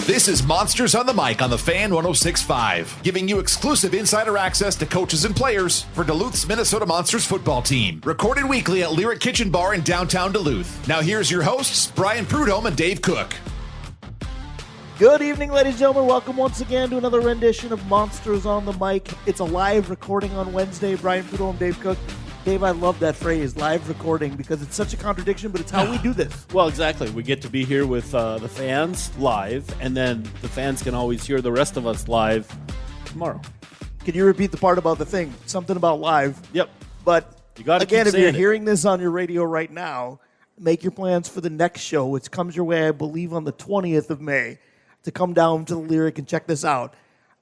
This is Monsters on the Mic on the Fan 106.5, giving you exclusive insider access to coaches and players for Duluth's Minnesota Monsters football team. Recorded weekly at Lyric Kitchen Bar in downtown Duluth. Now here's your hosts, Brian Prudhomme and Dave Cook. Good evening, ladies and gentlemen. Welcome once again to another rendition of Monsters on the Mic. It's a live recording on Wednesday. Brian Prudhomme, Dave Cook. Dave, I love that phrase, live recording, because it's such a contradiction, but it's how we do this. Well, exactly. We get to be here with the fans live, and then the fans can always hear the rest of us live tomorrow. Can you repeat the part about the thing? Something about live. Yep. But You gotta again, keep if you're saying it. hearing this on your radio right now, make your plans for the next show, which comes your way, I believe, on the 20th of May, to come down to the Lyric and check this out.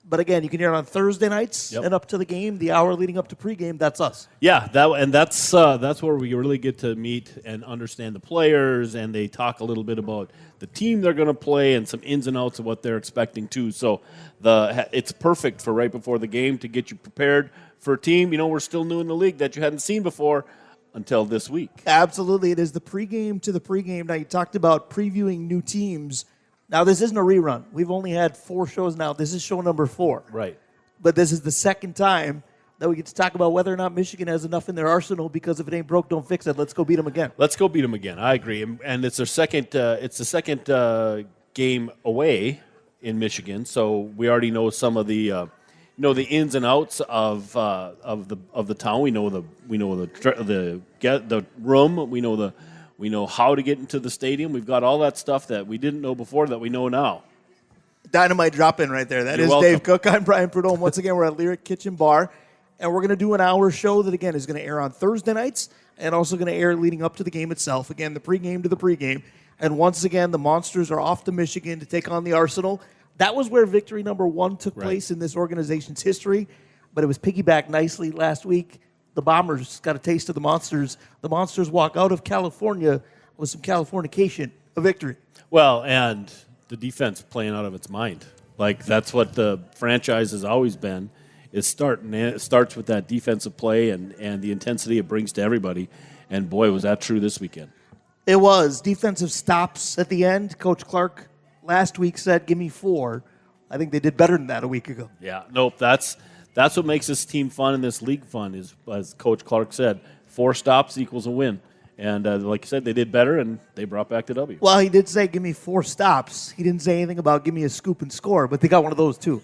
But again, you can hear it on Thursday nights and up to the game, the hour leading up to pregame. That's us. Yeah, that's where we really get to meet and understand the players, and they talk a little bit about the team they're going to play and some ins and outs of what they're expecting too. So it's perfect for right before the game to get you prepared for a team. You know, we're still new in the league that you hadn't seen before until this week. Absolutely. It is the pregame to the pregame. Now, you talked about previewing new teams. Now, this isn't a rerun. We've only had 4 shows now. This is show number 4. Right. But this is the second time that we get to talk about whether or not Michigan has enough in their arsenal, because if it ain't broke, don't fix it. Let's go beat them again. Let's go beat them again. I agree. And it's their second. It's the second game away in Michigan, so we already know some of the the ins and outs of the town. We know the room. We know how to get into the stadium. We've got all that stuff that we didn't know before that we know now. Dynamite drop in right there. That You're is welcome. Dave Cook. I'm Brian Prudhomme. Once again, we're at Lyric Kitchen Bar, and we're going to do an hour show that, again, is going to air on Thursday nights and also going to air leading up to the game itself. Again, the pregame to the pregame. And once again, the Monsters are off to Michigan to take on the Arsenal. That was where victory number 1 took place in this organization's history, but it was piggybacked nicely last week. The Bombers got a taste of the Monsters. The Monsters walk out of California with some Californication, a victory. Well, and the defense playing out of its mind. Like, that's what the franchise has always been, is it starts with that defensive play and the intensity it brings to everybody. And, boy, was that true this weekend. It was. Defensive stops at the end. Coach Clark last week said, give me 4. I think they did better than that a week ago. Yeah, nope, that's what makes this team fun and this league fun is, as Coach Clark said, 4 stops equals a win. And like you said, they did better, and they brought back the W. Well, he did say, give me 4 stops. He didn't say anything about give me a scoop and score, but they got one of those too.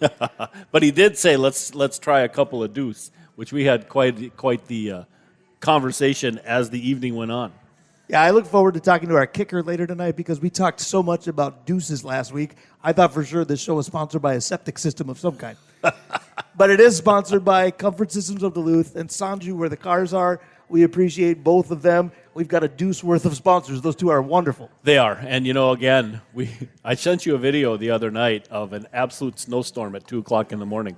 But he did say, let's try a couple of deuce, which we had quite the conversation as the evening went on. Yeah, I look forward to talking to our kicker later tonight, because we talked so much about deuces last week. I thought for sure this show was sponsored by a septic system of some kind. But it is sponsored by Comfort Systems of Duluth and Sanju, where the cars are. We appreciate both of them. We've got a deuce worth of sponsors. Those two are wonderful. They are. And, again, I sent you a video the other night of an absolute snowstorm at 2 o'clock in the morning.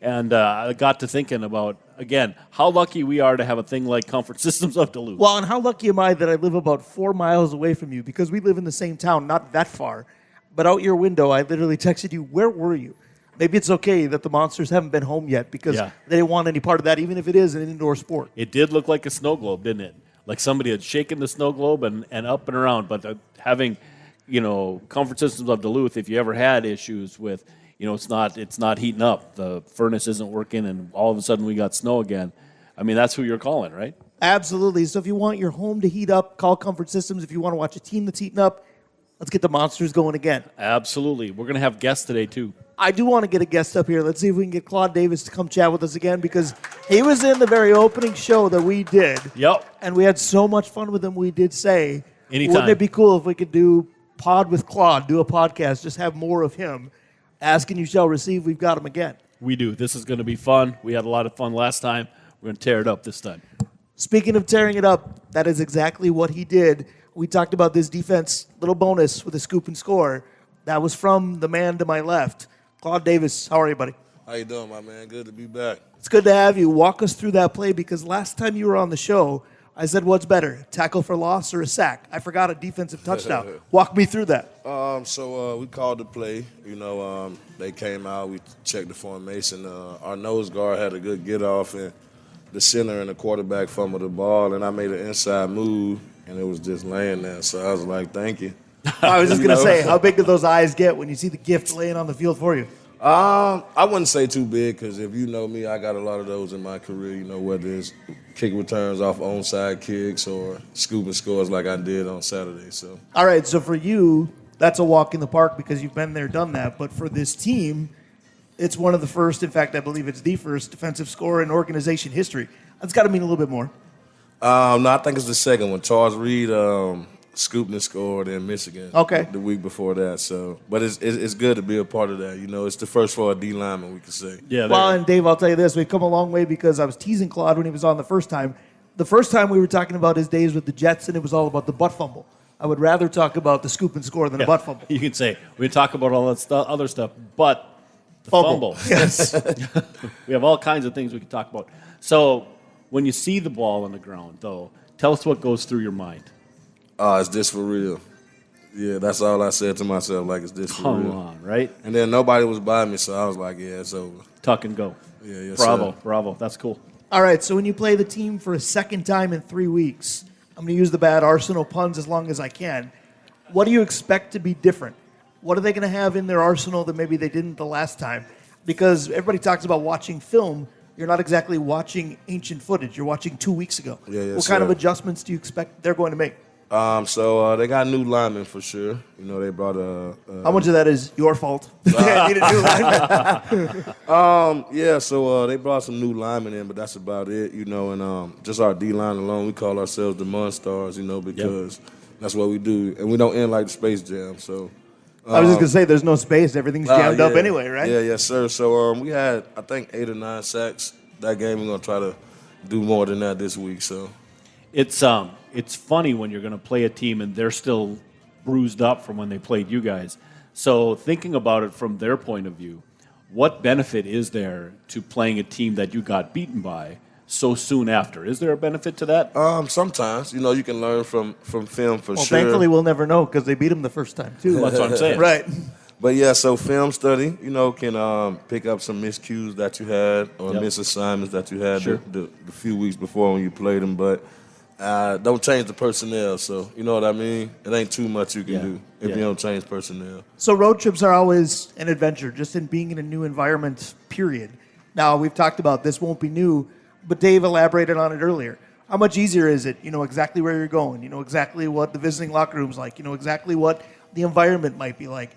And I got to thinking about, again, how lucky we are to have a thing like Comfort Systems of Duluth. Well, and how lucky am I that I live about 4 miles away from you, because we live in the same town, not that far. But out your window, I literally texted you, where were you? Maybe it's okay that the Monsters haven't been home yet, because they didn't want any part of that, even if it is an indoor sport. It did look like a snow globe, didn't it? Like somebody had shaken the snow globe and up and around. But having, Comfort Systems of Duluth, if you ever had issues with, it's not heating up, the furnace isn't working, and all of a sudden we got snow again. I mean, that's who you're calling, right? Absolutely. So if you want your home to heat up, call Comfort Systems. If you want to watch a team that's heating up, let's get the Monsters going again. Absolutely. We're going to have guests today, too. I do want to get a guest up here. Let's see if we can get Claude Davis to come chat with us again, because he was in the very opening show that we did. Yep. And we had so much fun with him, we did say, Anytime. Wouldn't it be cool if we could do Pod with Claude, do a podcast, just have more of him. Ask and you shall receive. We've got him again. We do. This is going to be fun. We had a lot of fun last time. We're going to tear it up this time. Speaking of tearing it up, that is exactly what he did. We talked about this defense, little bonus with a scoop and score. That was from the man to my left. Claude Davis, how are you, buddy? How you doing, my man? Good to be back. It's good to have you. Walk us through that play, because last time you were on the show, I said, what's better, tackle for loss or a sack? I forgot a defensive touchdown. Walk me through that. So we called the play. They came out. We checked the formation. Our nose guard had a good get off, and the center and the quarterback fumbled the ball, and I made an inside move, and it was just laying there. So I was like, thank you. I was just going to say, how big do those eyes get when you see the gift laying on the field for you? I wouldn't say too big because if you know me, I got a lot of those in my career, whether it's kick returns off onside kicks or scoop and scores like I did on Saturday. So. All right, so for you, that's a walk in the park because you've been there, done that. But for this team, it's one of the first, in fact, I believe it's the first defensive scorer in organization history. That's got to mean a little bit more. No, I think it's the second one. Charles Reed scooped and scored in Michigan the week before that. So, but it's good to be a part of that. It's the first for a D lineman, we could say. Yeah. Well, and Dave, I'll tell you this. We've come a long way because I was teasing Claude when he was on the first time. The first time we were talking about his days with the Jets, and it was all about the butt fumble. I would rather talk about the scoop and score than a butt fumble. You can say, we talk about all that other stuff, but the fumble. Yes. We have all kinds of things we can talk about. So when you see the ball on the ground, though, tell us what goes through your mind. Is this for real? Yeah, that's all I said to myself, like, is this for real? Come on, right? And then nobody was by me, so I was like, yeah, it's over. Tuck and go. Yeah, yes, Bravo. That's cool. All right, so when you play the team for a second time in 3 weeks, I'm going to use the bad Arsenal puns as long as I can. What do you expect to be different? What are they going to have in their arsenal that maybe they didn't the last time? Because everybody talks about watching film. You're not exactly watching ancient footage. You're watching 2 weeks ago. What kind of adjustments do you expect they're going to make? So they got new linemen for sure. They brought a. How much of that is your fault? They need a new lineman. Yeah, so they brought some new linemen in, but that's about it. And just our D line alone, we call ourselves the Monstars. Because that's what we do, and we don't end like the Space Jam. So. I was just gonna say, there's no space. Everything's jammed up anyway, right? Yeah, yes, sir. So we had, I think, 8 or 9 sacks that game. We're gonna try to do more than that this week. So. It's funny when you're going to play a team and they're still bruised up from when they played you guys. So thinking about it from their point of view, what benefit is there to playing a team that you got beaten by so soon after? Is there a benefit to that? Sometimes. You can learn from film for sure. Thankfully we'll never know because they beat them the first time, too. That's what I'm saying. Right. But, yeah, so film study, can pick up some miscues that you had or misassignments that you had the few weeks before when you played them. But don't change the personnel, so you know what I mean? It ain't too much you can do if you don't change personnel. So road trips are always an adventure, just in being in a new environment, period. Now, we've talked about this won't be new, but Dave elaborated on it earlier. How much easier is it? You know exactly where you're going. You know exactly what the visiting locker room's like. You know exactly what the environment might be like.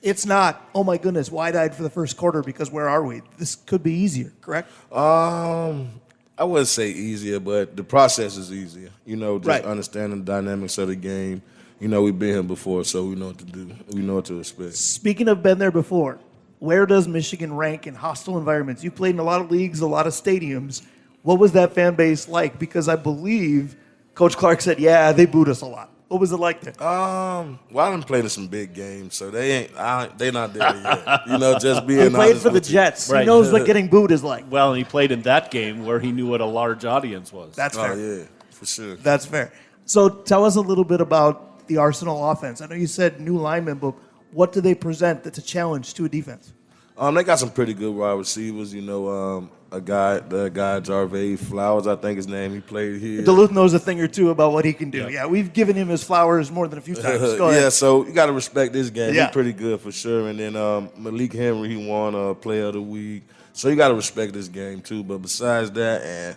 It's not, oh my goodness, wide-eyed for the first quarter because where are we? This could be easier, correct? I wouldn't say easier, but the process is easier. Just understanding the dynamics of the game. We've been here before, so we know what to do. We know what to expect. Speaking of been there before, where does Michigan rank in hostile environments? You played in a lot of leagues, a lot of stadiums. What was that fan base like? Because I believe Coach Clark said, they booed us a lot. What was it like there? I done played in some big games, so they not there yet. Just being honest. He played for the Jets. Right. He knows what getting booed is like. Well, he played in that game where he knew what a large audience was. That's fair. Oh, yeah, for sure. That's fair. So tell us a little bit about the Arsenal offense. I know you said new linemen, but what do they present that's a challenge to a defense? They got some pretty good wide receivers. The guy Jarvey Flowers, I think his name. He played here. Duluth knows a thing or two about what he can do. Yeah, we've given him his flowers more than a few times. Go ahead. Yeah, so you got to respect this game. Yeah. He's pretty good for sure. And then Malik Henry, he won Player of the Week. So you got to respect this game too. But besides that,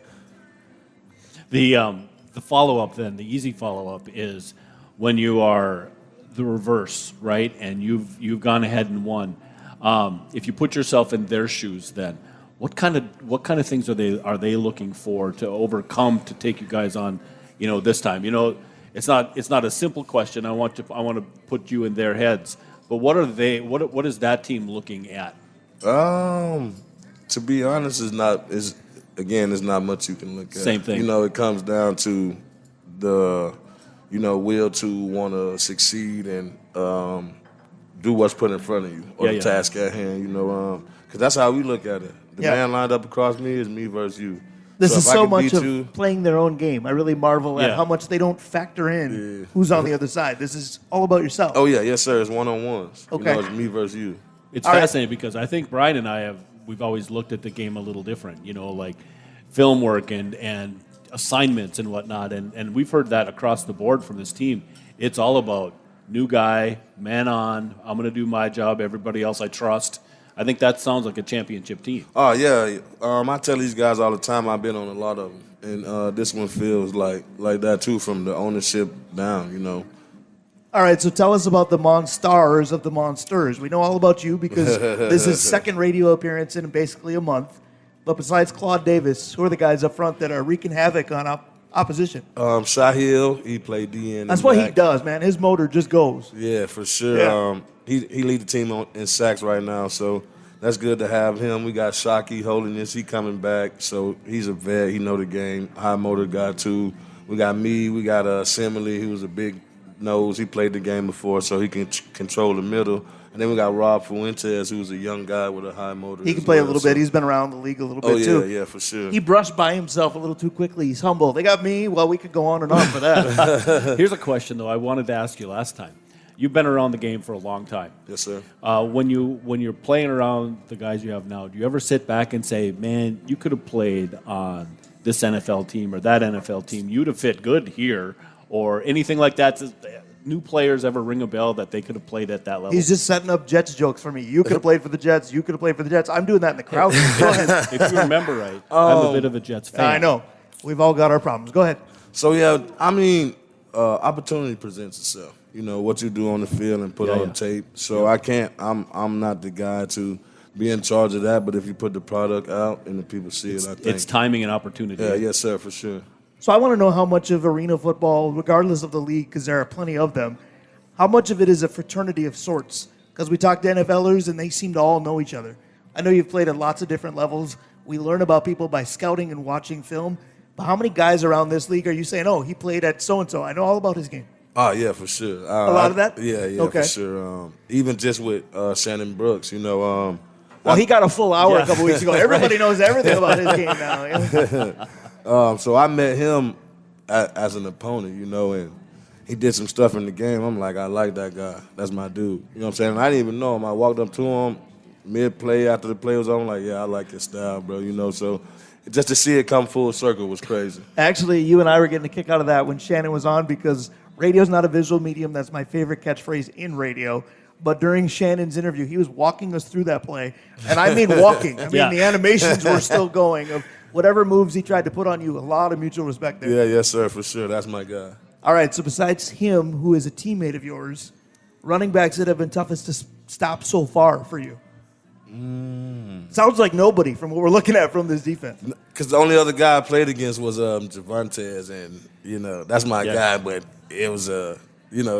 the follow-up then, the easy follow-up is when you are the reverse, right? And you've gone ahead and won. If you put yourself in their shoes, then what kind of things are they looking for to overcome to take you guys on, this time? It's not a simple question. I want to put you in their heads. But what are they? What is that team looking at? To be honest, it's not much you can look at. Same thing. It comes down to the will to want to succeed and do what's put in front of you or the task at hand, because that's how we look at it. The man lined up across me is me versus you. This is so much of playing their own game. I really marvel at how much they don't factor in who's on the other side. This is all about yourself. Oh, yeah. Yes, sir. It's one-on-ones. Okay. It's me versus you. It's fascinating because I think Brian and I we've always looked at the game a little different, like film work and assignments and whatnot. And we've heard that across the board from this team. It's all about new guy, man on. I'm going to do my job. Everybody else I trust. I think that sounds like a championship team. Oh, yeah. I tell these guys all the time, I've been on a lot of them. And this one feels like that, too, from the ownership down, you know. All right, so tell us about the Monstars of the Monsters. We know all about you because this is second radio appearance in basically a month. But besides Claude Davis, who are the guys up front that are wreaking havoc on opposition? Shahil, he played DN. That's what he does, man. His motor just goes. Yeah, for sure. Yeah. He lead the team in sacks right now, so that's good to have him. We got Shockey holding this. He coming back, so he's a vet. He know the game. High motor guy, too. We got me. We got Simile, who was a big nose. He played the game before, so he can control the middle. And then we got Rob Fuentes, who's a young guy with a high motor. He can play a little bit. He's been around the league a little bit, too. Yeah, for sure. He brushed by himself a little too quickly. He's humble. They got me. Well, we could go on and on for that. Here's a question, though, I wanted to ask you last time. You've been around the game for a long time. Yes, sir. When you're playing around the guys you have now, do you ever sit back and say, man, you could have played on this NFL team or that NFL team. You'd have fit good here or anything like that? Does new players ever ring a bell that they could have played at that level? He's just setting up Jets jokes for me. You could have played for the Jets. You could have played for the Jets. I'm doing that in the crowd. Go ahead. If you remember right, I'm a bit of a Jets fan. I know. We've all got our problems. Go ahead. So, yeah, I mean, opportunity presents itself. You know, what you do on the field and put on tape. So I'm not the guy to be in charge of that, but if you put the product out and the people see it, I think. It's timing and opportunity. Yeah, yes, sir, for sure. So I want to know how much of arena football, regardless of the league, because there are plenty of them, how much of it is a fraternity of sorts? Because we talk to NFLers and they seem to all know each other. I know you've played at lots of different levels. We learn about people by scouting and watching film. But how many guys around this league are you saying, oh, he played at so-and-so. I know all about his game. Oh, yeah, for sure. A lot of that? Yeah, Okay. for sure. Even just with Shannon Brooks, you know. Well, he got a full hour a couple weeks ago. Everybody knows everything about his game now. So I met him as an opponent, you know, and he did some stuff in the game. I'm like, I like that guy. That's my dude. You know what I'm saying? And I didn't even know him. I walked up to him mid-play after the play was on. I'm like, yeah, I like your style, bro, you know. So just to see it come full circle was crazy. Actually, you and I were getting a kick out of that when Shannon was on because radio's not a visual medium. That's my favorite catchphrase in radio. But during Shannon's interview, he was walking us through that play. And I mean walking. I mean, the animations were still going of whatever moves he tried to put on you. A lot of mutual respect there. Yeah, yes, sir, for sure. That's my guy. All right, so besides him, who is a teammate of yours, running backs that have been toughest to stop so far for you? Sounds like nobody from what we're looking at from this defense. Because the only other guy I played against was Javontes, and, you know, that's my guy, but it was a,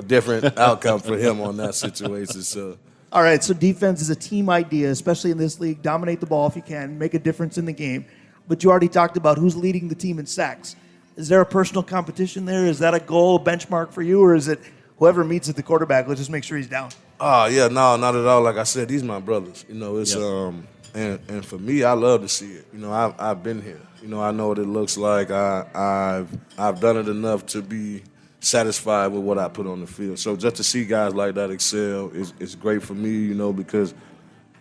different outcome for him on that situation. So, all right, so defense is a team idea, especially in this league. Dominate the ball if you can, make a difference in the game. But you already talked about who's leading the team in sacks. Is there a personal competition there? Is that a goal, a benchmark for you, or is it whoever meets at the quarterback, let's just make sure he's down? Oh, yeah, no, not at all. Like I said, these are my brothers. You know, it's and for me, I love to see it. You know, I've been here. You know, I know what it looks like. I've done it enough to be satisfied with what I put on the field. So just to see guys like that excel is great for me, you know, because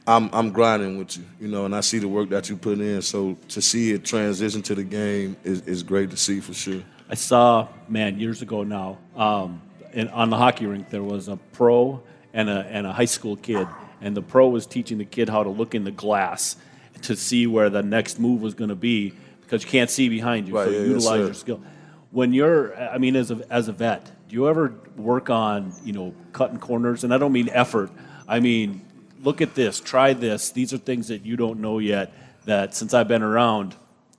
I'm grinding with you, you know, and I see the work that you put in. So to see it transition to the game is great to see for sure. I saw, years ago now, on the hockey rink, there was a pro and a high school kid, and the pro was teaching the kid how to look in the glass to see where the next move was going to be because you can't see behind you, right, so you utilize your skill. When you're, as a vet, do you ever work on, cutting corners? And I don't mean effort. I mean, look at this, try this. These are things that you don't know yet that since I've been around,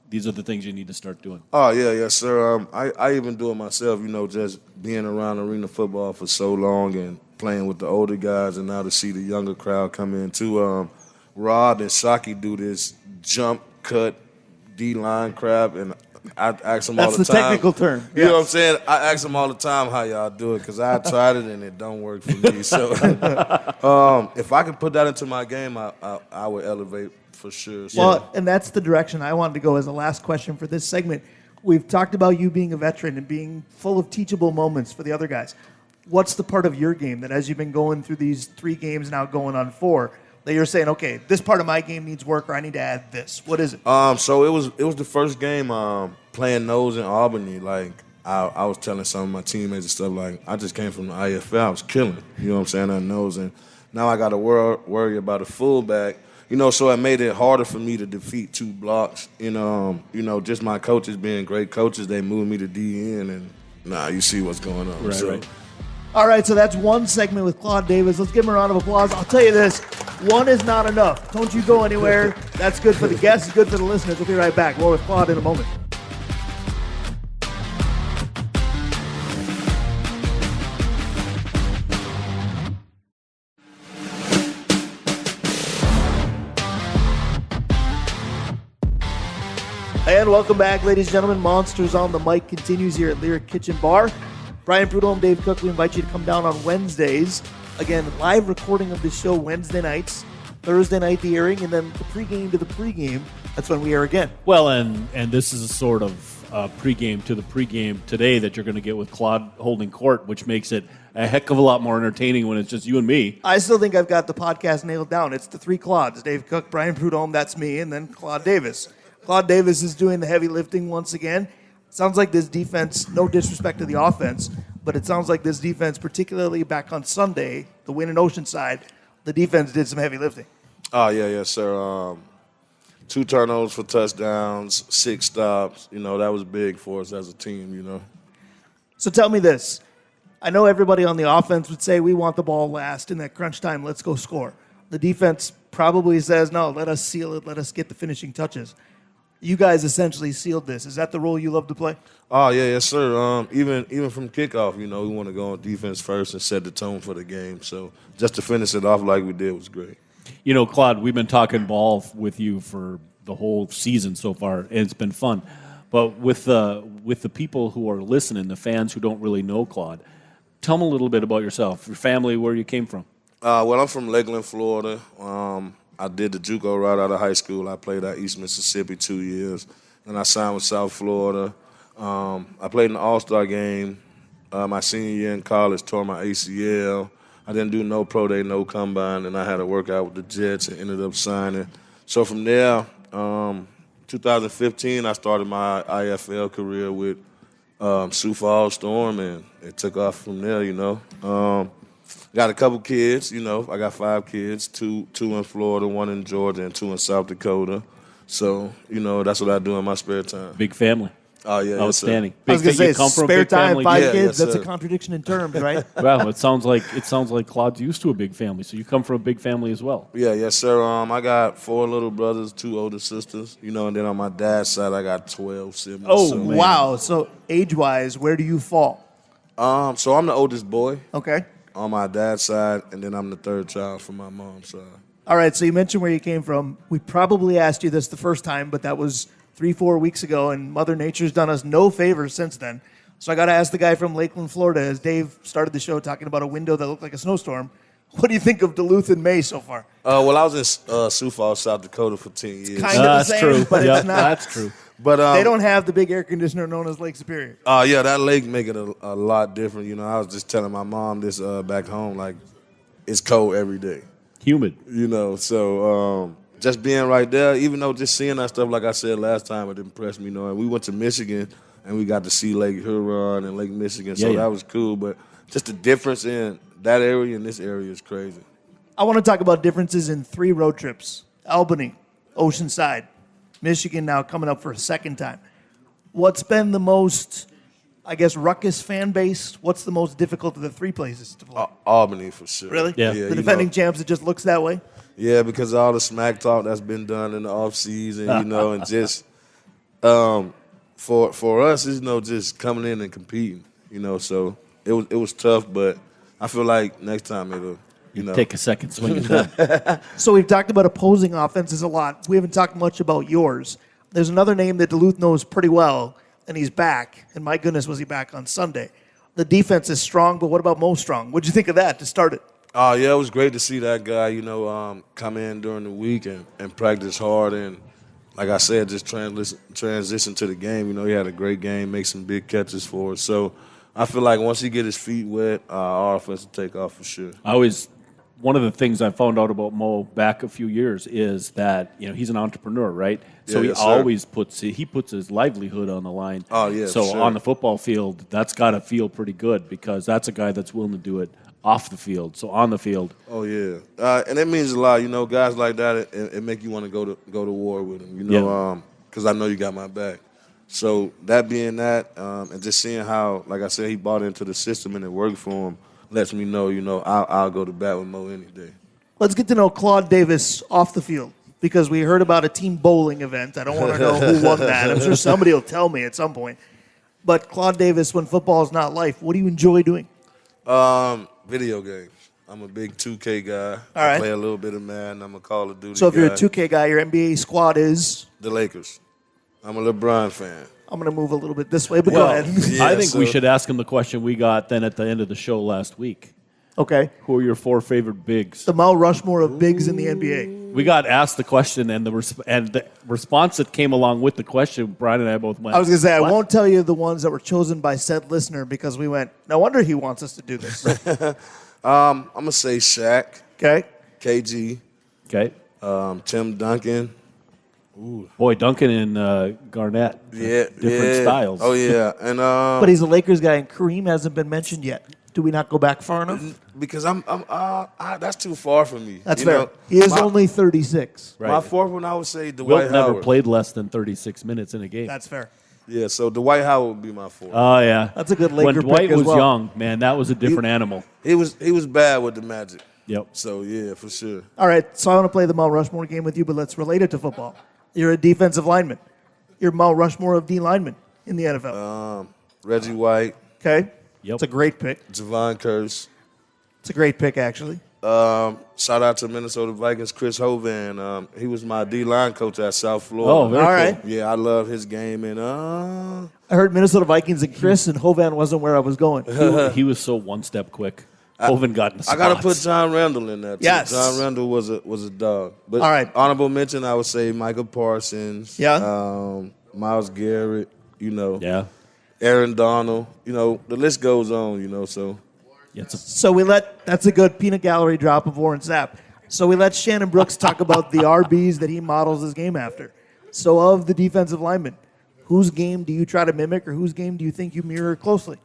these are the things you need to start doing. Oh, yeah, yes, sir. I even do it myself, just being around arena football for so long and playing with the older guys and now to see the younger crowd come in too. Rob and Shockey do this jump, cut, D-line crap, and I ask them all the time. That's the technical term. You know what I'm saying? I ask them all the time how y'all do it because I tried it and it don't work for me. So if I could put that into my game, I would elevate for sure. So. Well, and that's the direction I wanted to go as the last question for this segment. We've talked about you being a veteran and being full of teachable moments for the other guys. What's the part of your game that as you've been going through these 3 games now going on 4, that you're saying, okay, this part of my game needs work or I need to add this? What is it? So it was the first game playing nose in Albany. Like I was telling some of my teammates and stuff like, I just came from the IFL. I was killing. You know what I'm saying? I knows, and now I got to worry about a fullback. You know, so it made it harder for me to defeat 2 blocks. Just my coaches being great coaches, they moved me to DN, and you see what's going on. Right. All right, so that's one segment with Claude Davis. Let's give him a round of applause. I'll tell you this, one is not enough. Don't you go anywhere. That's good for the guests, it's good for the listeners. We'll be right back. More with Claude in a moment. And welcome back, ladies and gentlemen. Monsters on the Mic continues here at Lyric Kitchen Bar. Brian Prudhomme, Dave Cook, we invite you to come down on Wednesdays. Again, live recording of this show Wednesday nights. Thursday night, the airing, and then the pregame to the pregame. That's when we air again. Well, and this is a sort of pregame to the pregame today that you're going to get with Claude holding court, which makes it a heck of a lot more entertaining when it's just you and me. I still think I've got the podcast nailed down. It's the 3 Claudes. Dave Cook, Brian Prudhomme, that's me, and then Claude Davis. Claude Davis is doing the heavy lifting once again. Sounds like this defense, no disrespect to the offense, but it sounds like this defense, particularly back on Sunday, the win in Oceanside, the defense did some heavy lifting. Oh, yes, sir. 2 turnovers for touchdowns, 6 stops. That was big for us as a team, So tell me this. I know everybody on the offense would say we want the ball last in that crunch time, let's go score. The defense probably says, no, let us seal it, let us get the finishing touches. You guys essentially sealed this. Is that the role you love to play? Oh, yes, sir. Even from kickoff, we want to go on defense first and set the tone for the game. So just to finish it off like we did was great. Claude, we've been talking ball with you for the whole season so far, and it's been fun. But with the people who are listening, the fans who don't really know Claude, tell them a little bit about yourself, your family, where you came from. Well, I'm from Lakeland, Florida. I did the JUCO right out of high school. I played at East Mississippi 2 years. Then I signed with South Florida. I played in the All-Star game. My senior year in college, tore my ACL. I didn't do no pro day, no combine, and I had to work out with the Jets and ended up signing. So from there, 2015, I started my IFL career with Sioux Falls Storm, and it took off from there, Got a couple kids, I got 5 kids, two in Florida, 1 in Georgia, and 2 in South Dakota. So, that's what I do in my spare time. Big family. Oh, yeah. Outstanding. I was going to say, spare time, 5 kids, yes, that's sir. a contradiction in terms, right? Well, it sounds like Claude's used to a big family, so you come from a big family as well. Yeah, yes, sir. I got 4 little brothers, 2 older sisters, and then on my dad's side, I got 12 siblings. Oh, wow. So age-wise, where do you fall? So I'm the oldest boy. Okay. On my dad's side, and then I'm the 3rd child from my mom's side. All right, so you mentioned where you came from. We probably asked you this the first time, but that was 3-4 weeks ago, and Mother Nature's done us no favors since then. So I got to ask the guy from Lakeland, Florida, as Dave started the show talking about a window that looked like a snowstorm. What do you think of Duluth in May so far? Well, I was in Sioux Falls, South Dakota for 10 years. Kind of the same, true. but it's not. That's true. But they don't have the big air conditioner known as Lake Superior. Yeah, that lake make it a lot different. I was just telling my mom this back home, like, it's cold every day. Humid. So just being right there, even though just seeing that stuff, like I said last time, it impressed me. And we went to Michigan, and we got to see Lake Huron and Lake Michigan, so that was cool. But just the difference in that area and this area is crazy. I want to talk about differences in 3 road trips. Albany, Oceanside, Michigan now coming up for a second time. What's been the most, ruckus fan base? What's the most difficult of the 3 places to play? Albany for sure. Really? Yeah. The defending champs, it just looks that way? Yeah, because of all the smack talk that's been done in the offseason, and just for us, it's just coming in and competing, So it was tough, but I feel like next time it'll. Take a second swing at that. So we've talked about opposing offenses a lot. We haven't talked much about yours. There's another name that Duluth knows pretty well, and he's back. And my goodness, was he back on Sunday. The defense is strong, but what about most strong? What'd you think of that to start it? Oh, yeah, it was great to see that guy, come in during the week and practice hard. And like I said, just transition to the game. He had a great game, make some big catches for us. So I feel like once he get his feet wet, our offense will take off for sure. I always one of the things I found out about Mo back a few years is that he's an entrepreneur, right? So he always puts his livelihood on the line. Oh yeah. So sure. on the football field, that's got to feel pretty good because that's a guy that's willing to do it off the field. So on the field. Oh yeah, and it means a lot. Guys like that, it make you want to go to war with them. Because I know you got my back. So that being that, and just seeing how, like I said, he bought into the system and it worked for him, lets me know, I'll go to bat with Mo any day. Let's get to know Claude Davis off the field because we heard about a team bowling event. I don't want to know who won that. I'm sure somebody will tell me at some point. But Claude Davis, when football is not life, what do you enjoy doing? Video games. I'm a big 2K guy. All right. I play a little bit of Madden. I'm a Call of Duty So if guy. you're a 2K guy, your NBA squad is? The Lakers. I'm a LeBron fan. I'm going to move a little bit this way, but go ahead. Yeah, I think we should ask him the question we got then at the end of the show last week. Okay. Who are your 4 favorite bigs? The Mount Rushmore of bigs in the NBA. We got asked the question, and the response that came along with the question, Brian and I both went, I was going to say, what? I won't tell you the ones that were chosen by said listener because we went, no wonder he wants us to do this. I'm going to say Shaq, Okay. KG, Okay. Tim Duncan. Boy, Duncan and Garnett. Yeah. Different styles. Oh, yeah. And But he's a Lakers guy, and Kareem hasn't been mentioned yet. Do we not go back far enough? because that's too far from me. That's fair. He is my, only 36. Right. My fourth one, I would say Dwight Wilt never Howard. played less than 36 minutes in a game. That's fair. Yeah, so Dwight Howard would be my fourth. Oh, yeah. That's a good Laker When Dwight pick as was well. young, man, that was a different animal. He was bad with the Magic. Yep. So, yeah, for sure. All right, so I want to play the Mount Rushmore game with you, but let's relate it to football. You're a defensive lineman. You're Mount Rushmore of D linemen in the NFL. Reggie White, Okay? Yep. It's a great pick. Javon Curse. It's a great pick, actually. Shout out to Minnesota Vikings, Chris Hovan. He was my D-line coach at South Florida. Oh, very All cool. right. Yeah, I love his game. And I heard Minnesota Vikings and Chris, and Hovan wasn't where I was going. He was so one step quick. Hovind got in the I got to put spots. John Randall in there, too. Yes. John Randall was a dog. But All right. honorable mention, I would say Michael Parsons. Yeah. Myles Garrett, Yeah. Aaron Donald. The list goes on, so. Yeah, it's a So that's a good peanut gallery drop of Warren Sapp. So we let Shannon Brooks talk about the RBs that he models his game after. So of the defensive linemen, whose game do you try to mimic or whose game do you think you mirror closely?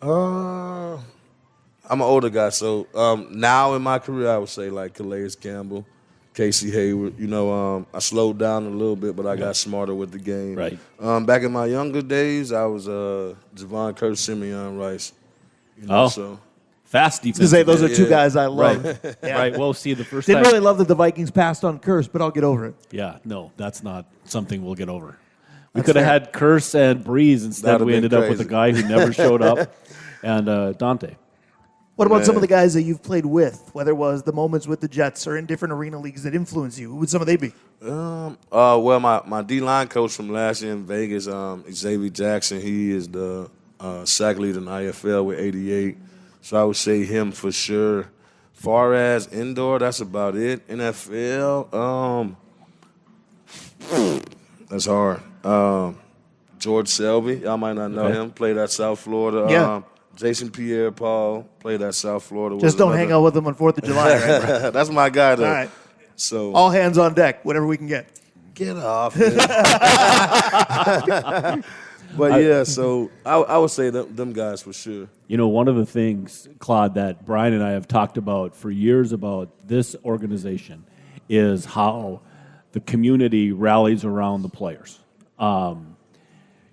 I'm an older guy, so now in my career, I would say like Calais Campbell, Casey Hayward. I slowed down a little bit, but I got smarter with the game. Right. Back in my younger days, I was Javon Curse, Simeon Rice. So fast To defense. say those are two Yeah. guys I love. Right. Yeah. Right. Well, see, the first Didn't time. really love that the Vikings passed on Curse, but I'll get over it. Yeah, no, that's not something we'll get over. We That's could have fair. had Curse and Breeze. Instead, That'd have we been ended up with a crazy. guy who never showed up, and Dante. What about some Man. of the guys that you've played with, whether it was the moments with the Jets or in different arena leagues that influence you? Who would some of they be? Well, my D-line coach from last year in Vegas, Xavier Jackson, he is the sack leader in the IFL with 88. So I would say him for sure. Far as indoor, that's about it. NFL, that's hard. George Selby, y'all might not know Okay. him, played at South Florida. Yeah. Jason Pierre-Paul played at South Florida. Just don't hang out with them on 4th of July, right? That's my guy, though. All right. So All hands on deck, whatever we can get. get off. But yeah, so I would say them guys for sure. One of the things, Claude, that Brian and I have talked about for years about this organization is how the community rallies around the players.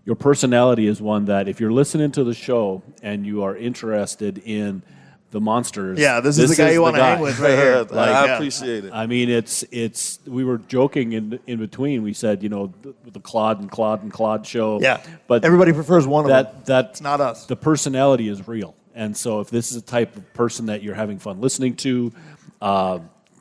Your personality is one that if you're listening to the show and you are interested in the Monsters, Yeah, this is the guy you want to guy. hang with right here. I yeah. appreciate it. I mean, it's. We were joking in between. We said, the Claude and Claude show. Yeah. but Everybody prefers one of them. It's not us. The personality is real, and so if this is a type of person that you're having fun listening to,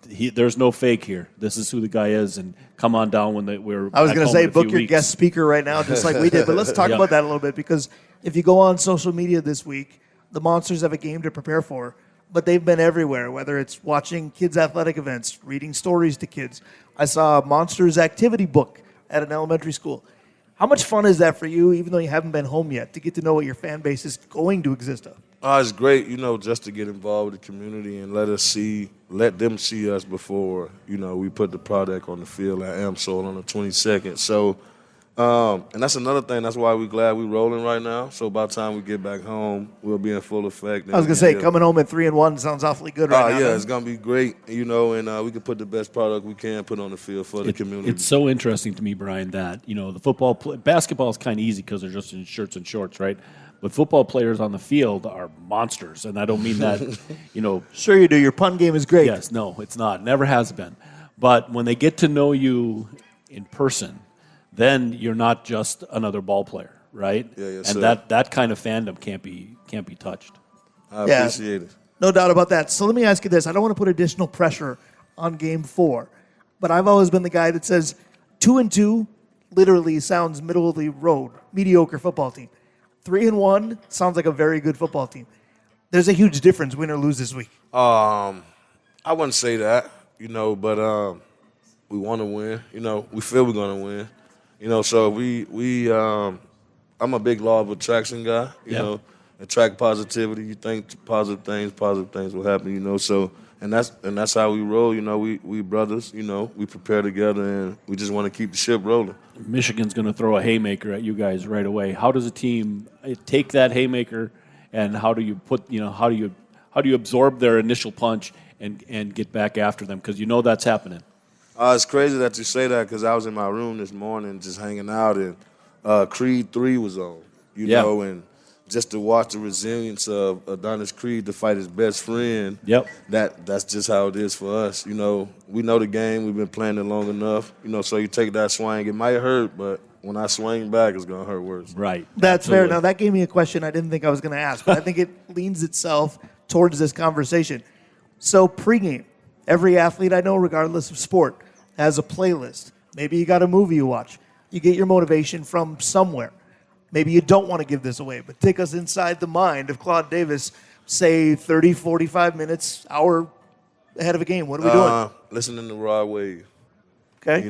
there's no fake here. This is who the guy is, and come on down when we're. I was back going to home say, in a book few your weeks. guest speaker right now, just like we did. But let's talk Yeah. about that a little bit, because if you go on social media this week, the Monsters have a game to prepare for, but they've been everywhere, whether it's watching kids' athletic events, reading stories to kids. I saw a Monsters activity book at an elementary school. How much fun is that for you, even though you haven't been home yet, to get to know what your fan base is going to exist of? It's great, just to get involved with the community and let us see let them see us before, we put the product on the field at AMSOL on the 22nd. So, and that's another thing. That's why we're glad we're rolling right now. So by the time we get back home, we'll be in full effect. I was going to say, coming home at 3-1 sounds awfully good right now. Yeah, it's going to be great, and we can put the best product we can put on the field for the community. It's so interesting to me, Brian, that, the basketball is kind of easy because they're just in shirts and shorts, right? But football players on the field are monsters, and I don't mean that, Sure you do. Your pun game is great. Yes, no, it's not. Never has been. But when they get to know you in person, then you're not just another ball player, right? Yeah, and that kind of fandom can't be touched. I appreciate it. No doubt about that. So let me ask you this. I don't want to put additional pressure on Game 4, but I've always been the guy that says 2-2 literally sounds middle of the road, mediocre football team. 3-1 sounds like a very good football team. There's a huge difference, win or lose this week. I wouldn't say that, but we want to win. We feel we're going to win. So I'm a big law of attraction guy. Attract positivity. You think positive things will happen. So and that's how we roll. We brothers. We prepare together, and we just want to keep the ship rolling. Michigan's going to throw a haymaker at you guys right away. How does a team take that haymaker, and how do you how do you absorb their initial punch and get back after them? Because that's happening. It's crazy that you say that because I was in my room this morning just hanging out, and Creed 3 was on. And just to watch the resilience of Adonis Creed to fight his best friend. Yep. That's just how it is for us. We know the game. We've been playing it long enough. So you take that swing. It might hurt, but when I swing back, it's going to hurt worse. Right. That's fair. Now, that gave me a question I didn't think I was going to ask, but I think it leans itself towards this conversation. So pregame, every athlete I know, regardless of sport, has a playlist. Maybe you got a movie you watch. You get your motivation from somewhere. Maybe you don't want to give this away, but take us inside the mind of Claude Davis, say 30, 45 minutes, hour ahead of a game. What are we doing? Listening to Rod Wave. Okay.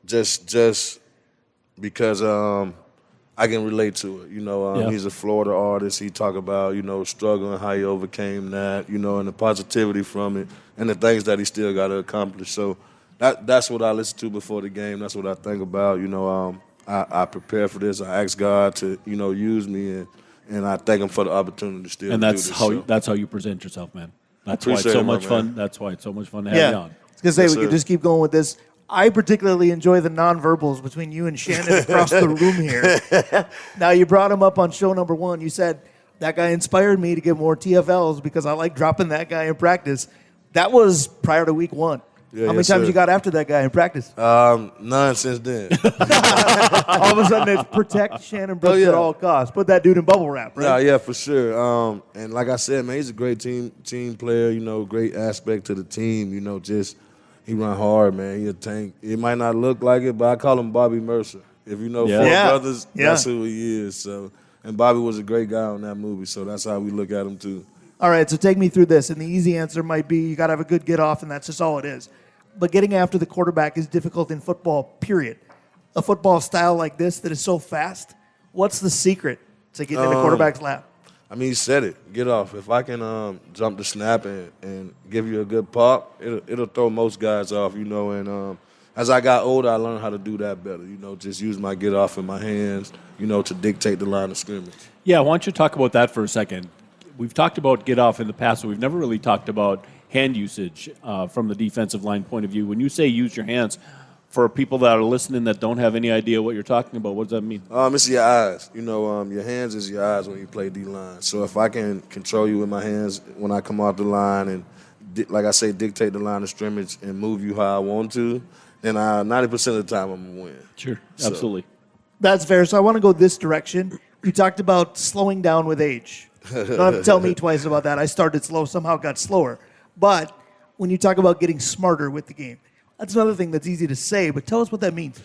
Just because I can relate to it. He's a Florida artist. He talk about, struggling, how he overcame that, and the positivity from it and the things that he still got to accomplish. So that's what I listen to before the game. That's what I think about. I prepare for this. I ask God to, use me, and I thank Him for the opportunity to still. And that's how you present yourself, man. That's Appreciate why it's so it, much fun. man. That's why it's so much fun to have you on. I was going to say, we could just keep going with this. I particularly enjoy the nonverbals between you and Shannon across the room here. Now, you brought him up on show number 1. You said, that guy inspired me to get more TFLs because I like dropping that guy in practice. That was prior to week 1. Yeah, How many times you got after that guy in practice? None since then. All of a sudden, it's protect Shannon Brooks at all costs. Put that dude in bubble wrap, right? Yeah, for sure. And like I said, man, he's a great team player. Great aspect to the team. He run hard, man. He a tank. It might not look like it, but I call him Bobby Mercer. If you know Four Brothers, that's who he is. So, and Bobby was a great guy on that movie, so that's how we look at him too. All right, so take me through this. And the easy answer might be you got to have a good get off, and that's just all it is. But getting after the quarterback is difficult in football, period. A football style like this that is so fast, what's the secret to getting in the quarterback's lap? I mean, you said it. Get off. If I can jump the snap and give you a good pop, it'll throw most guys off, And as I got older, I learned how to do that better. Just use my get off in my hands, to dictate the line of scrimmage. Yeah, why don't you talk about that for a second? We've talked about get off in the past, but we've never really talked about hand usage from the defensive line point of view. When you say use your hands, for people that are listening that don't have any idea what you're talking about, what does that mean? It's your eyes. Your hands is your eyes when you play D-line. So if I can control you with my hands when I come off the line and, like I say, dictate the line of scrimmage and move you how I want to, then 90% of the time I'm going to win. Sure, absolutely. That's fair. So I want to go this direction. You talked about slowing down with age. You don't have to tell me twice about that. I started slow, somehow got slower. But when you talk about getting smarter with the game, that's another thing that's easy to say, but tell us what that means.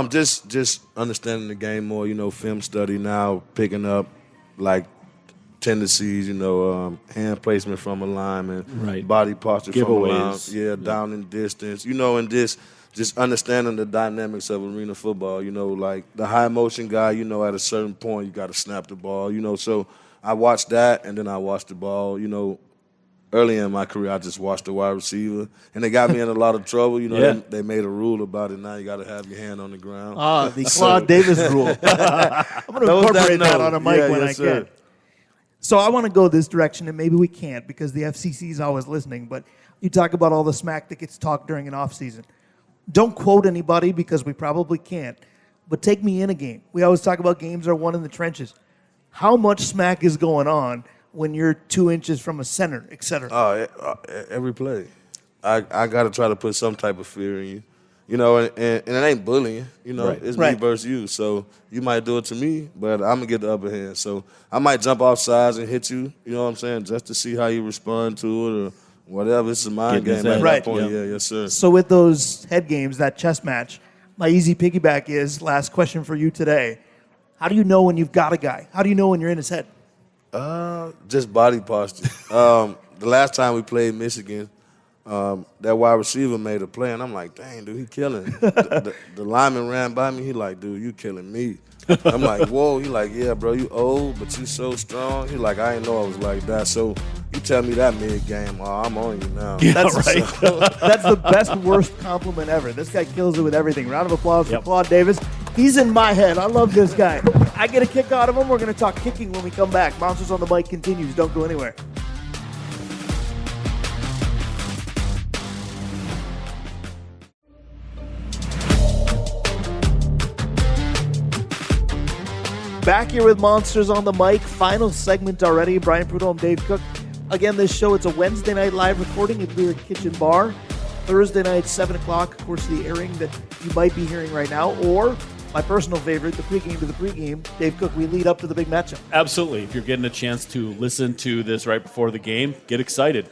Just understanding the game more, film study now, picking up, like, tendencies, hand placement from a lineman, right. Body posture from a Giveaways. lineman, down in distance, and just understanding the dynamics of arena football, like the high motion guy, at a certain point you got to snap the ball, so I watched that, and then I watched the ball, early in my career, I just watched the wide receiver, and they got me in a lot of trouble. You know, they made a rule about it. Now you got to have your hand on the ground. The Claude Davis rule. I'm going to incorporate that on a mic when I can. So I want to go this direction, and maybe we can't because the FCC is always listening, but you talk about all the smack that gets talked during an offseason. Don't quote anybody because we probably can't, but take me in a game. We always talk about games are won in the trenches. How much smack is going on when you're 2 inches from a center, et cetera? Every play. I got to try to put some type of fear in you. You know, and it ain't bullying. You know, it's me versus you. So you might do it to me, but I'm going to get the upper hand. So I might jump off sides and hit you, you know what I'm saying, just to see how you respond to it or whatever. It's a mind game at that point. Yeah, yes, sir. So with those head games, that chess match, my easy piggyback is, last question for you today, how do you know when you've got a guy? How do you know when you're in his head? Just body posture. The last time we played Michigan, that wide receiver made a play, and I'm like, dang, dude, he killing. The lineman ran by me. He like, dude, you killing me. I'm like, whoa. He like, yeah, bro, you old, but you so strong. He like, I didn't know I was like that. So you tell me that mid-game, I'm on you now. Yeah, that's right. That's the best, worst compliment ever. This guy kills it with everything. Round of applause for Claude Davis. He's in my head. I love this guy. I get a kick out of him. We're going to talk kicking when we come back. Monsters on the Mic continues. Don't go anywhere. Back here with Monsters on the Mic. Final segment already. Brian Prudhomme, Dave Cook. Again, this show, it's a Wednesday night live recording at Lyric Kitchen Bar. Thursday night, 7 o'clock, of course, the airing that you might be hearing right now. Or, my personal favorite, the pregame to the pregame. Dave Cook, we lead up to the big matchup. Absolutely. If you're getting a chance to listen to this right before the game, get excited.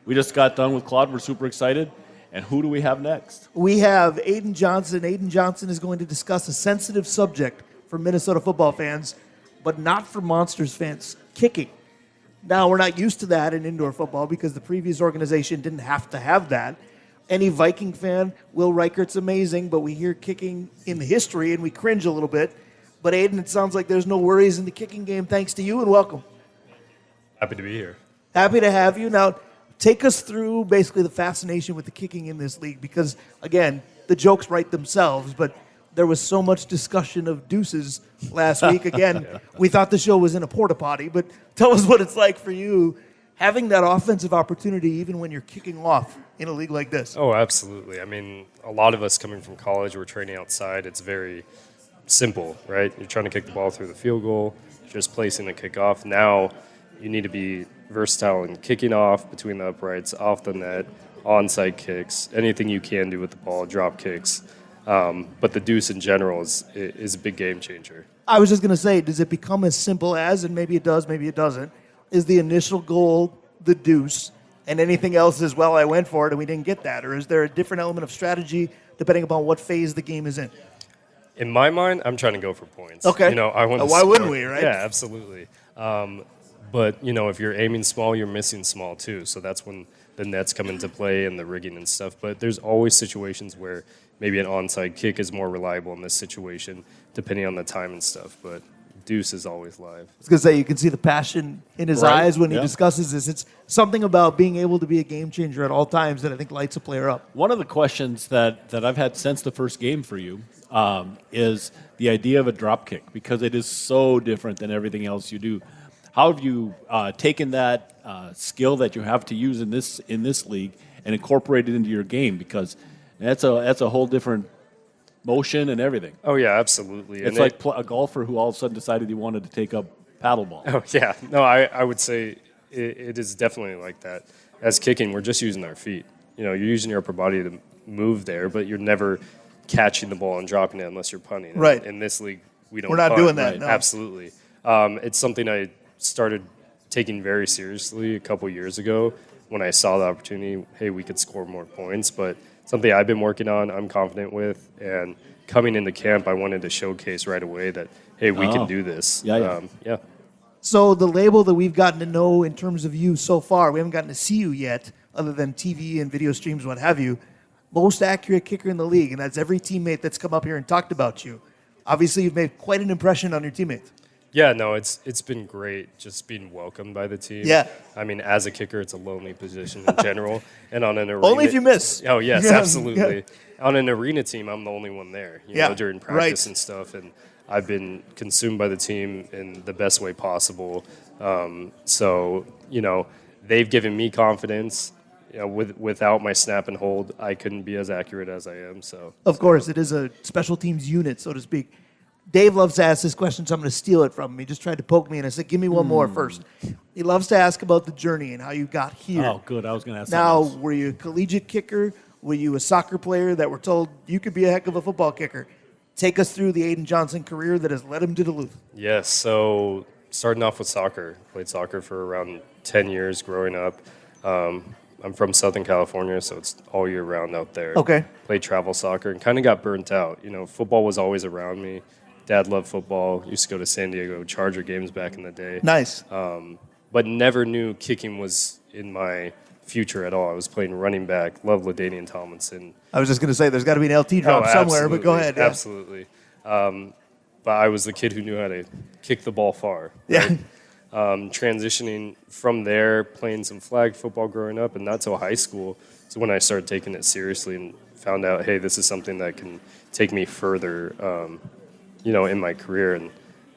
We just got done with Claude. We're super excited. And who do we have next? We have Aedan Johnson. Aedan Johnson is going to discuss a sensitive subject for Minnesota football fans, but not for Monsters fans, kicking. Now, we're not used to that in indoor football because the previous organization didn't have to have that. Any Viking fan, Will Reichert's amazing, but we hear kicking in the history and we cringe a little bit. But Aedan, it sounds like there's no worries in the kicking game. Thanks to you and welcome. Happy to be here. Happy to have you. Now, take us through basically the fascination with the kicking in this league because, again, the jokes write themselves, but there was so much discussion of deuces last week. Again, we thought the show was in a porta potty, but tell us what it's like for you having that offensive opportunity even when you're kicking off in a league like this. Oh, absolutely. I mean, a lot of us coming from college, we're training outside. It's very simple, right? You're trying to kick the ball through the field goal, just placing the kickoff. Now you need to be versatile in kicking off between the uprights, off the net, onside kicks, anything you can do with the ball, drop kicks. But the deuce in general is a big game changer. I was just going to say, does it become as simple as, and maybe it does, maybe it doesn't, is the initial goal the deuce, and anything else is, well, I went for it and we didn't get that? Or is there a different element of strategy depending upon what phase the game is in? In my mind, I'm trying to go for points. Okay. You know, I want to why score. wouldn't we, right? Yeah, absolutely. But, you know, if you're aiming small, you're missing small too. So that's when the nets come into play and the rigging and stuff. But there's always situations where maybe an onside kick is more reliable in this situation, depending on the time and stuff. But deuce is always live. I was going to say, you can see the passion in his eyes when he discusses this. It's something about being able to be a game changer at all times that I think lights a player up. One of the questions that I've had since the first game for you is the idea of a drop kick, because it is so different than everything else you do. How have you taken that skill that you have to use in this league and incorporated it into your game? Because that's a whole different motion and everything. Oh, yeah, absolutely. It's like a golfer who all of a sudden decided he wanted to take up paddleball. Oh, yeah. No, I would say it is definitely like that. As kicking, we're just using our feet. You know, you're using your upper body to move there, but you're never catching the ball and dropping it unless you're punting. Right. In this league, we're not doing that. Right. No. Absolutely. It's something I started taking very seriously a couple years ago when I saw the opportunity, hey, we could score more points, but something I've been working on, I'm confident with, and coming into camp, I wanted to showcase right away that, hey, we can do this. Yeah. So the label that we've gotten to know in terms of you so far, we haven't gotten to see you yet, other than TV and video streams, what have you, most accurate kicker in the league, and that's every teammate that's come up here and talked about you. Obviously, you've made quite an impression on your teammates. Yeah, no, it's been great just being welcomed by the team. Yeah. I mean, as a kicker, it's a lonely position in general, and on an arena. Only if you miss. Oh yes, Yeah, absolutely. yeah. On an arena team, I'm the only one there. You Yeah, know, during practice right. and stuff, and I've been consumed by the team in the best way possible. So you know, they've given me confidence. You know, without my snap and hold, I couldn't be as accurate as I am. So Of course, it is a special teams unit, so to speak. Dave loves to ask this question, so I'm going to steal it from him. He just tried to poke me, and I said, give me one more first. He loves to ask about the journey and how you got here. Oh, good. I was going to ask Now, something else. were you a collegiate kicker? Were you a soccer player that were told you could be a heck of a football kicker? Take us through the Aedan Johnson career that has led him to Duluth. yes, so starting off with soccer, played soccer for around 10 years growing up. I'm from Southern California, so it's all year round out there. Okay. Played travel soccer and kind of got burnt out. You know, football was always around me. Dad loved football. Used to go to San Diego Charger games back in the day. Nice. But never knew kicking was in my future at all. I was playing running back. Loved LaDainian Tomlinson. I was just going to say, there's got to be an LT drop somewhere, but go ahead. Yeah. Absolutely. But I was the kid who knew how to kick the ball far. Yeah. Transitioning from there, playing some flag football growing up, and not till high school is when I started taking it seriously and found out, hey, this is something that can take me further, you know, in my career. And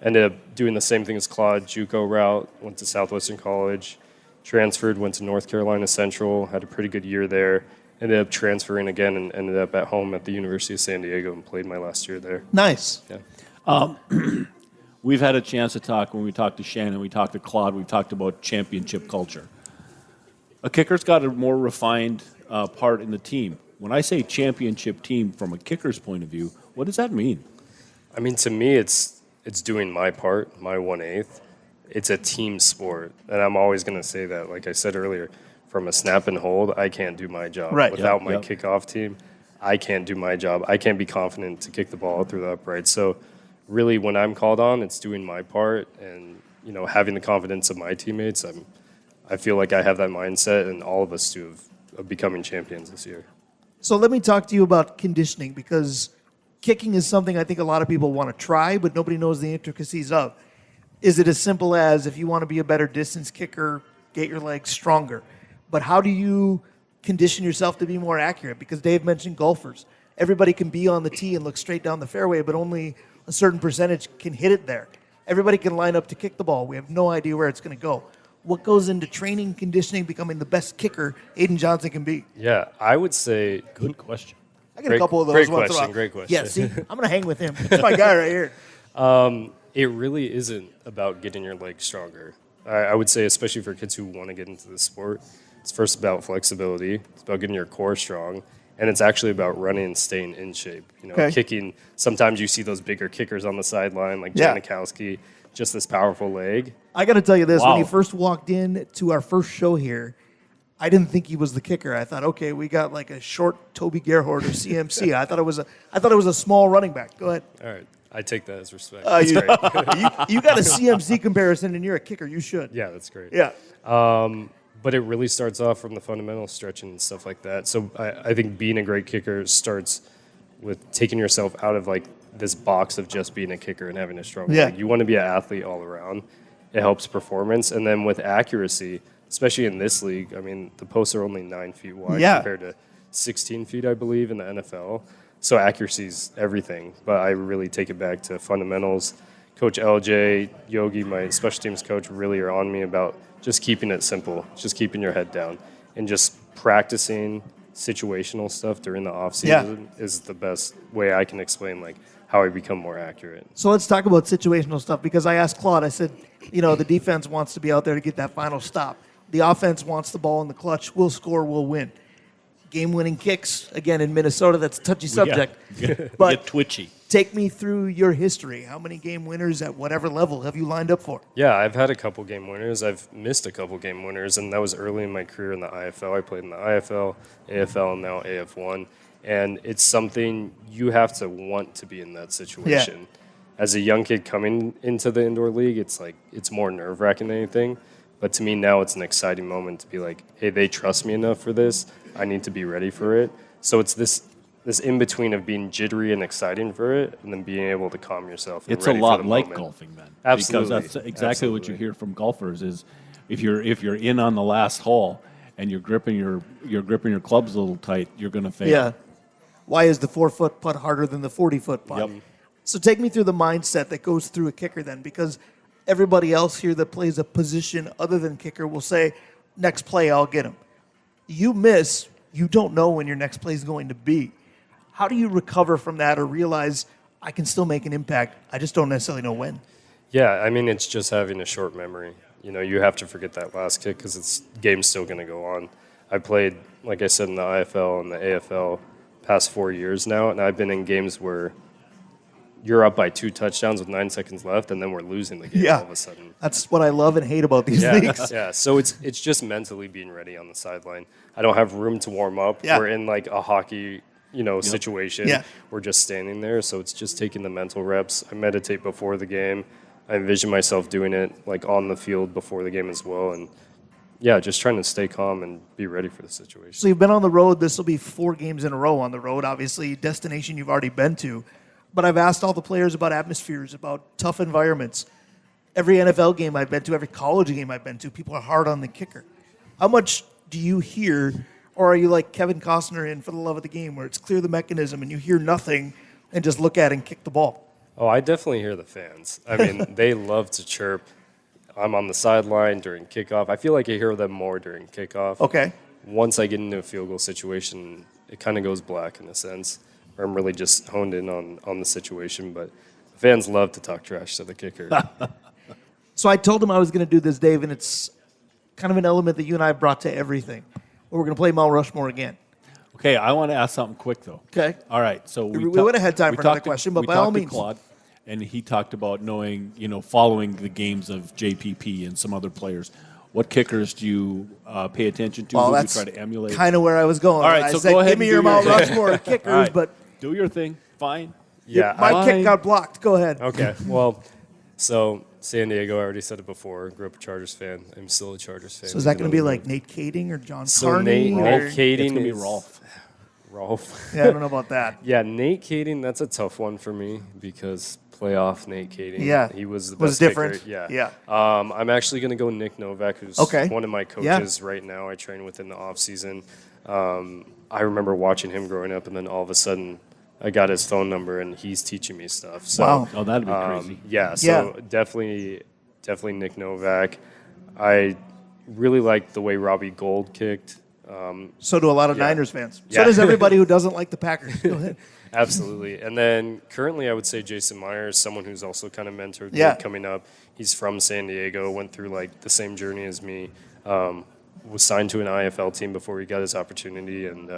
ended up doing the same thing as Claude, JUCO route, went to Southwestern College, transferred, went to North Carolina Central, had a pretty good year there, ended up transferring again and ended up at home at the University of San Diego and played my last year there. Nice. Yeah. We've had a chance to talk. When we talked to Shannon, we talked to Claude, we talked about championship culture. A kicker's got a more refined part in the team. When I say championship team from a kicker's point of view, what does that mean? I mean, to me, it's doing my part, my 1/8. It's a team sport, and I'm always going to say that. Like I said earlier, from a snap and hold, I can't do my job. Right. Without Yep, my yep. kickoff team, I can't do my job. I can't be confident to kick the ball through the upright. So really, when I'm called on, it's doing my part and, you know, having the confidence of my teammates. I feel like I have that mindset, and all of us do, of becoming champions this year. So let me talk to you about conditioning, because kicking is something I think a lot of people want to try, but nobody knows the intricacies of. Is it as simple as, if you want to be a better distance kicker, get your legs stronger? But how do you condition yourself to be more accurate? Because Dave mentioned golfers. Everybody can be on the tee and look straight down the fairway, but only a certain percentage can hit it there. Everybody can line up to kick the ball. We have no idea where it's going to go. What goes into training, conditioning, becoming the best kicker Aedan Johnson can be? Yeah, I would say Good question. I get Great- a couple of those great once in a question, while. great question. Yeah, see, I'm going to hang with him. That's my guy right here. it really isn't about getting your legs stronger. I would say, especially for kids who want to get into the sport, it's first about flexibility. It's about getting your core strong. And it's actually about running and staying in shape. You know, Okay. kicking. Sometimes you see those bigger kickers on the sideline, like Yeah. Janikowski, just this powerful leg. I got to tell you this: Wow. when he first walked in to our first show here, I didn't think he was the kicker. I thought, okay, we got like a short Toby Gerhardt or CMC. I thought it was a small running back. Go ahead. All right, I take that as respect. That's You, great. you got a CMC comparison, and you're a kicker. You should. Yeah, that's great. Yeah. But it really starts off from the fundamental stretching and stuff like that. So I think being a great kicker starts with taking yourself out of like this box of just being a kicker and having a strong Yeah. leg. You want to be an athlete all around. It helps performance. And then with accuracy, especially in this league, I mean, the posts are only 9 feet wide Yeah. compared to 16 feet, I believe, in the NFL. So accuracy is everything. But I really take it back to fundamentals. Coach LJ, Yogi, my special teams coach, really are on me about just keeping it simple, just keeping your head down, and just practicing situational stuff during the off season is the best way I can explain like how I become more accurate. So let's talk about situational stuff, because I asked Claude, I said, you know, the defense wants to be out there to get that final stop. The offense wants the ball in the clutch. We'll score, we'll win. Game-winning kicks, again, in Minnesota, that's a touchy subject. Get But twitchy. take me through your history. How many game winners at whatever level have you lined up for? Yeah, I've had a couple game winners. I've missed a couple game winners, and that was early in my career in the IFL. I played in the IFL, AFL, and now AF1. And it's something you have to want to be in that situation. As a young kid coming into the indoor league, it's like it's more nerve-wracking than anything. But to me now, it's an exciting moment to be like, hey, they trust me enough for this. I need to be ready for it. So it's this this in between of being jittery and exciting for it, and then being able to calm yourself. And It's a ready lot for the like moment. golfing, then. Absolutely. Because that's exactly what you Absolutely. hear from golfers is if you're in on the last hole and you're gripping your clubs a little tight, you're going to fail. Yeah. Why is the 4-foot putt harder than the 40-foot putt? Yep. So take me through the mindset that goes through a kicker then, because everybody else here that plays a position other than kicker will say, next play, I'll get him. You miss, you don't know when your next play is going to be. How do you recover from that or realize I can still make an impact? I just don't necessarily know when. Yeah, I mean, it's just having a short memory. You know, you have to forget that last kick because it's game's still going to go on. I played, like I said, in the IFL and the AFL past 4 years now, and I've been in games where you're up by 2 touchdowns with 9 seconds left, and then we're losing the game all of a sudden. That's what I love and hate about these leagues. Yeah, so it's just mentally being ready on the sideline. I don't have room to warm up. Yeah. We're in like a hockey, situation. Yeah. We're just standing there, so it's just taking the mental reps. I meditate before the game. I envision myself doing it like on the field before the game as well, and yeah, just trying to stay calm and be ready for the situation. So you've been on the road. This will be 4 games in a row on the road, obviously, destination you've already been to. But I've asked all the players about atmospheres, about tough environments. Every NFL game I've been to, every college game I've been to, people are hard on the kicker. How much do you hear, or are you like Kevin Costner in For the Love of the Game, where it's clear the mechanism and you hear nothing and just look at it and kick the ball? Oh, I definitely hear the fans. I mean, they love to chirp. I'm on the sideline during kickoff. I feel like I hear them more during kickoff. Okay. Once I get into a field goal situation, it kind of goes black in a sense, where I'm really just honed in on the situation. But fans love to talk trash to the kicker. So I told him I was going to do this, Dave, and it's kind of an element that you and I brought to everything. We're going to play Mount Rushmore again. Okay, I want to ask something quick, though. Okay. All right, so We would have had time for another question, but by all means. Claude, and he talked about knowing, following the games of JPP and some other players. What kickers do you pay attention to? Well, Who do you that's try to emulate? kind of where I was going. All right, I so said, go ahead give me and your do your Mount thing. Rushmore kickers, All right, but do your thing. Fine. Yeah, my I- kick got blocked. Go ahead. Okay, well, so San Diego, I already said it before. Grew up a Chargers fan. I'm still a Chargers fan. So is that going to be even though- like Nate Kading or John So Carney? Nate or- Kading It's gonna be is- Rolf. Rolf. Yeah, I don't know about that. Yeah, Nate Kading, that's a tough one for me because playoff Nate Kading. Yeah. He was the Was best different. kicker. Yeah. I'm actually going to go Nick Novak, who's Okay. one of my Yeah. coaches right now. I train with in the off season. I remember watching him growing up, and then all of a sudden I got his phone number, and he's teaching me stuff. So, Wow. Oh, that'd be crazy. Yeah, so definitely Nick Novak. I really liked the way Robbie Gould kicked. So do a lot of Yeah. Niners fans. So Yeah. does everybody who doesn't like the Packers. Go ahead. Absolutely. And then currently I would say Jason Myers, someone who's also kind of mentored me Yeah. coming up. He's from San Diego, went through like the same journey as me, was signed to an IFL team before he got his opportunity. And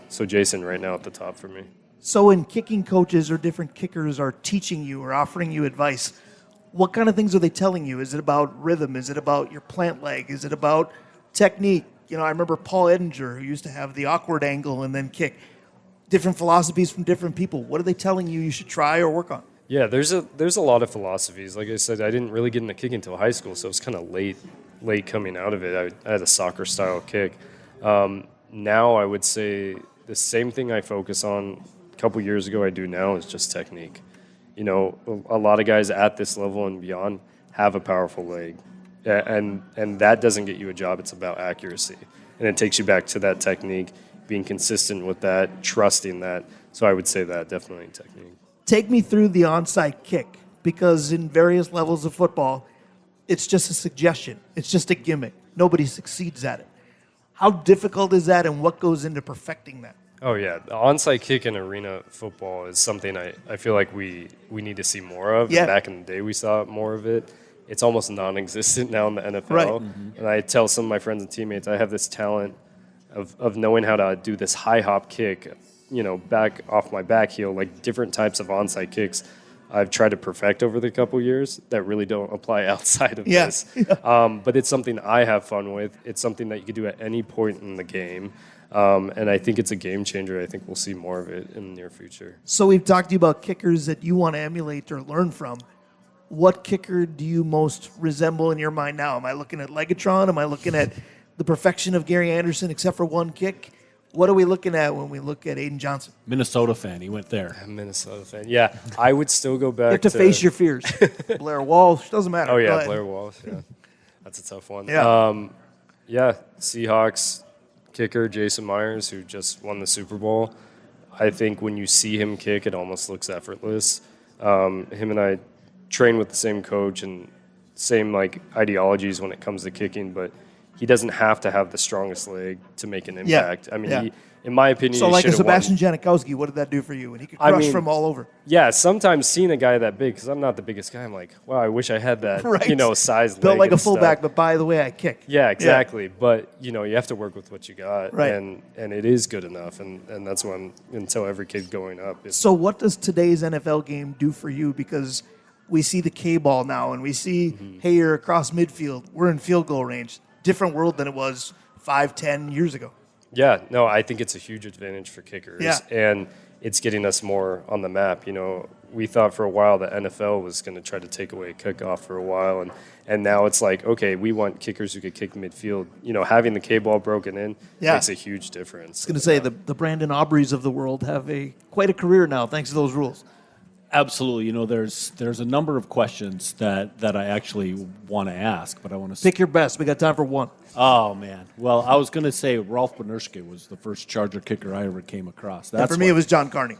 so Jason right now at the top for me. So when kicking coaches or different kickers are teaching you or offering you advice, what kind of things are they telling you? Is it about rhythm? Is it about your plant leg? Is it about technique? I remember Paul Edinger, who used to have the awkward angle and then kick. Different philosophies from different people. What are they telling you should try or work on? Yeah, there's a lot of philosophies. Like I said, I didn't really get into kicking until high school, so it was kind of late coming out of it. I had a soccer style kick. Now I would say the same thing I focus on a couple years ago I do now is just technique. A lot of guys at this level and beyond have a powerful leg, and that doesn't get you a job. It's about accuracy, and it takes you back to that technique, being consistent with that, trusting that. So I would say that definitely technique. Take me through the onside kick, because in various levels of football, it's just a suggestion. It's just a gimmick. Nobody succeeds at it. How difficult is that, and what goes into perfecting that? Oh, yeah. The onside kick in arena football is something I feel like we need to see more of. Yeah. Back in the day, we saw more of it. It's almost non-existent now in the NFL. Right. And I tell some of my friends and teammates, I have this talent of knowing how to do this high hop kick, back off my back heel, like different types of onside kicks I've tried to perfect over the couple years that really don't apply outside of Yes. this. But it's something I have fun with. It's something that you can do at any point in the game. And I think it's a game changer. I think we'll see more of it in the near future. So we've talked to you about kickers that you want to emulate or learn from. What kicker do you most resemble in your mind now? Am I looking at Legatron? Am I looking at the perfection of Gary Anderson except for one kick? What are we looking at when we look at Aedan Johnson? Minnesota fan. He went there. I'm a Minnesota fan. Yeah, I would still go back You have to face your fears. Blair Walsh, doesn't matter. Oh, Go yeah, ahead. Blair Walsh. Yeah, that's a tough one. Yeah. Yeah, Seahawks kicker Jason Myers, who just won the Super Bowl. I think when you see him kick, it almost looks effortless. Him and I train with the same coach and same ideologies when it comes to kicking, but he doesn't have to have the strongest leg to make an impact. I mean, he, in my opinion, So he like a should have Sebastian won. Janikowski, what did that do for you? And he could crush from all over. Yeah, sometimes seeing a guy that big, because I'm not the biggest guy, I'm like, wow, I wish I had that, Right. size. Built leg like a and stuff. fullback, but by the way, I kick. Yeah, exactly. But you have to work with what you got, Right. and it is good enough, and that's what I'm going to tell every kid going up. So what does today's NFL game do for you? Because we see the K-ball now, and we see, hey, you're across midfield. We're in field goal range. Different world than it was 5-10 years ago. Yeah, no, I think it's a huge advantage for kickers, Yeah. and it's getting us more on the map. We thought for a while that NFL was going to try to take away kickoff for a while, and now it's like, okay, we want kickers who could kick midfield. Having the K-ball broken in makes a huge difference. I was going to say, the Brandon Aubreys of the world have quite a career now thanks to those rules. Absolutely. There's a number of questions that I actually want to ask, but I want to Pick your best. We got time for one. Oh man. Well, I was going to say Ralph Benerschke was the first Charger kicker I ever came across. And for me, it was John Carney.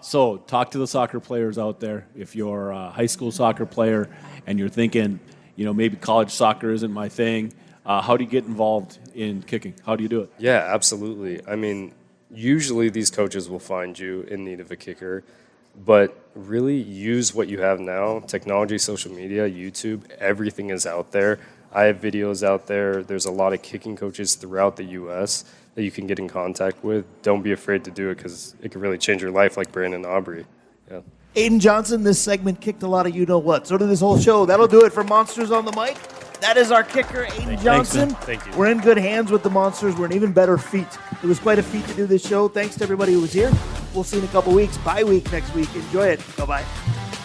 So talk to the soccer players out there. If you're a high school soccer player and you're thinking, maybe college soccer isn't my thing, how do you get involved in kicking? How do you do it? Yeah, absolutely. I mean, usually these coaches will find you in need of a kicker, but really use what you have now. Technology, social media, YouTube, everything is out there. I have videos out there. There's a lot of kicking coaches throughout the U.S. that you can get in contact with. Don't be afraid to do it because it can really change your life like Brandon Aubrey. Yeah. Aedan Johnson, this segment kicked a lot of you-know-what. So did this whole show. That'll do it for Monsters on the Mic. That is our kicker, Aedan Johnson. Thank you. We're in good hands with the Monsters. We're in even better feet. It was quite a feat to do this show. Thanks to everybody who was here. We'll see you in a couple weeks. Bye week next week. Enjoy it. Bye-bye.